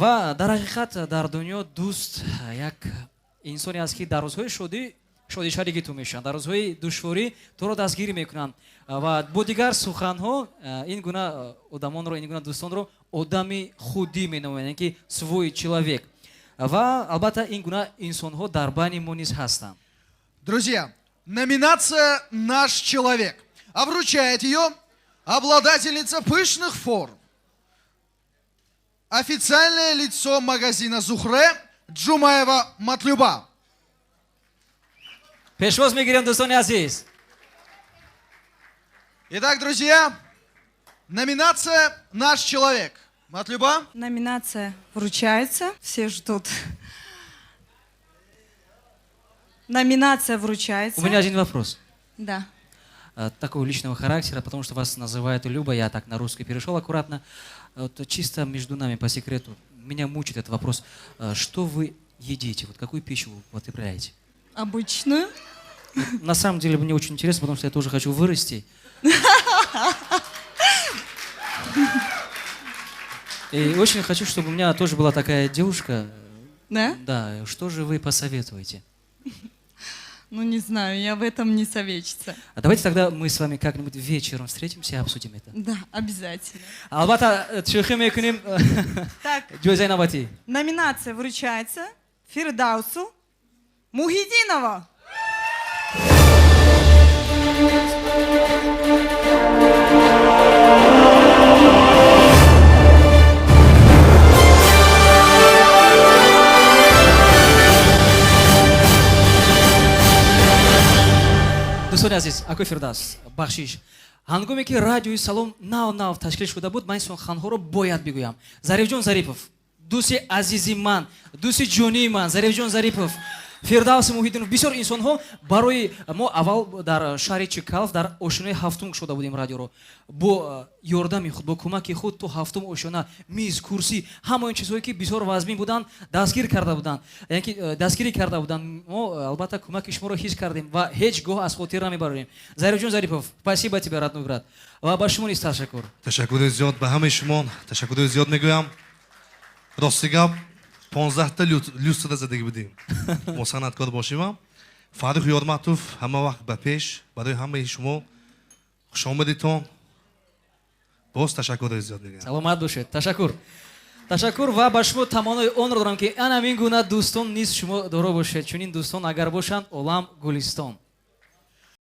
ва дар ҳақиқат дар дунё дӯст як инсоне аст ки дар рӯзҳои шодӣ шарики ту мешаванд, дар рӯзҳои душворӣ туро дастгирӣ мекунанд ва бо дигар суханҳо ин гуна одамонро, ин гуна дӯстонро одами худӣ меномоянд, ки свой человек. Ва албатта ин гуна инсонҳо дар байни мо низ ҳастанд. Друзья, номинация «Наш человек». А вручает ее обладательница пышных форм. Официальное лицо магазина «Зухре» Джумаева Матлюба. Пешвоз мегирем, дӯстони азиз. Итак, друзья, номинация «Наш человек». Матлюба. Номинация вручается. Все ждут. Номинация вручается. У меня один вопрос. Да. Такого личного характера, потому что вас называют Люба, я так на русский перешел аккуратно. Вот чисто между нами, по секрету, меня мучает этот вопрос. Что вы едите? Вот какую пищу вы употребляете? Обычную. Вот, на самом деле мне очень интересно, потому что я тоже хочу вырасти. И очень хочу, чтобы у меня тоже была такая девушка. Да? Да. Что же вы посоветуете? Ну, не знаю, я в этом не советчица. А давайте тогда мы с вами как-нибудь вечером встретимся и обсудим это. Да, обязательно. Албатта, чухим экуним. Так, Джойзайнабати. номинация вручается Фирдаусу Мухидинова. дӯстони азиз, акои Фирдавс, бахшиш. ҳангоме ки радиои Салом нав ташкил шуда буд, ман суханҳоро бояд бигӯям. Зарифҷон Зарипов, дӯсти азизи ман, дӯсти ҷонии ман, Зарифҷон Зарипов, Фирдавс Муҳиддинов, бисёр инсонҳо барои мо аввал дар шаҳри Чикалов дар ошинои ҳафтум шуда будем радиоро. Бо ёрдами худ, бо кӯмаки худ то ҳафтум ошина, миз, курсӣ, ҳама он чизҳое ки бисёр вазмин буданд, дастгир карда буданд, яъне ки дастгирӣ карда буданд. Мо албатта кӯмаки шуморо ҳис кардем ва ҳеҷ гоҳ аз хотир намебарорем. Зарифҷон Зарипов, спасибо тебе, родной брат. Ва ба шумо низ ташаккур. Ташаккури зиёд ба ҳамаи шумо, ташаккури зиёд мегӯям. Рости гап 15-та люстра задагӣ будем. Мо санъаткор бошем. Фаррух Ёрматов ҳама вақт ба пеш барои ҳамаи шумо хушомадитон. Боз ташаккури зиёд мегӯям. Саломат бошед. Ташаккур. Ташаккур ва ба шумо тамонои онро дорам ки ана ин гуна дӯстон низ шумо доро бошед. Чунин дӯстон агар бошанд, олам гулистон.